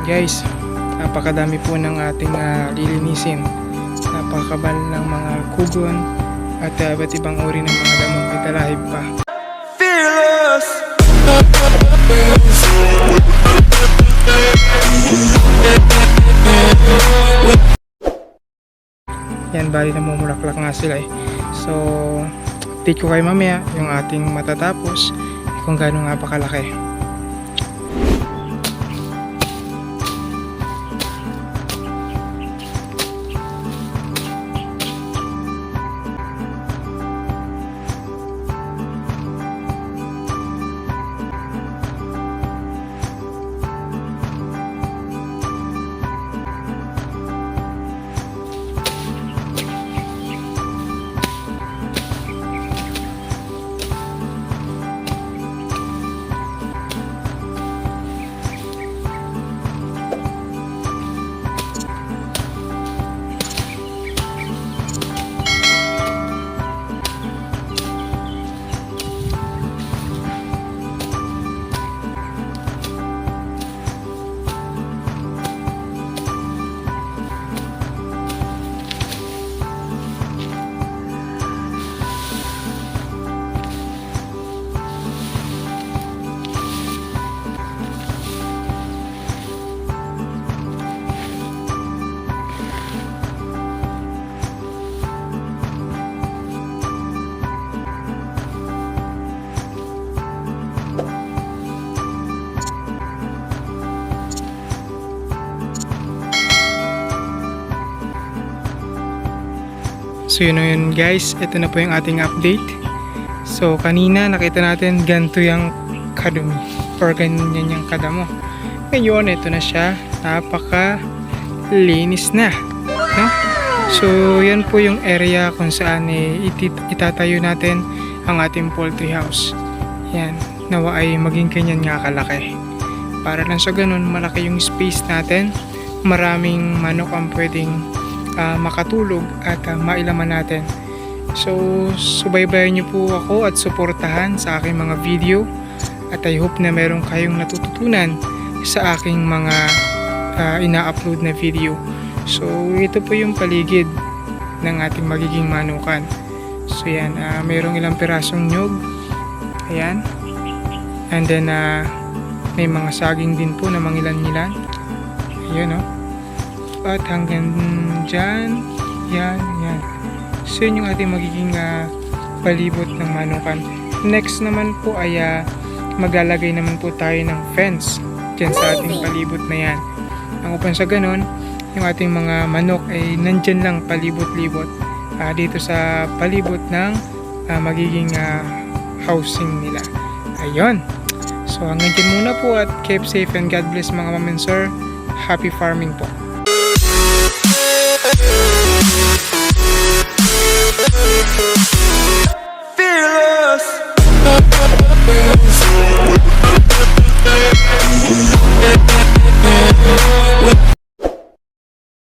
Guys, napakadami po ng ating lilinisin. Napakabal ng mga kugon at iba't ibang uri ng mga damo ay talahib pa. Fearless! Yan, bali namumulaklak nga sila eh. So, update ko kayo mamaya yung ating matatapos kung gaano nga pa kalaki. So yun na yun guys, ito na po yung ating update. So kanina nakita natin ganito yung kadumi or ganyan yung kadamo. Ngayon ito na siya, napaka linis na, no? So yan po yung area kung saan itatayo natin ang ating poultry house. Yan, nawa ay maging ganyan nga kalaki. Para lang sa ganun malaki yung space natin, maraming manok ang pwedeng makatulog at mailaman natin. So subaybayan niyo po ako at suportahan sa aking mga video at I hope na meron kayong natututunan sa aking mga ina-upload na video. So ito po yung paligid ng ating magiging manukan. So yan, mayroong ilang pirasong nyog, ayan, and then may mga saging din po na mangilan-ngilan, ayun, at hanggang dyan, yan. So yun yung ating magiging palibot ng manukan. Next naman po ay maglalagay naman po tayo ng fence dyan sa ating palibot na yan. Ang upang sa ganon, yung ating mga manok ay nandyan lang palibot-libot dito sa palibot ng magiging housing nila. Ayun. So hanggang dyan muna po at keep safe and God bless mga ma'am and sir. Happy farming po. We'll be right back.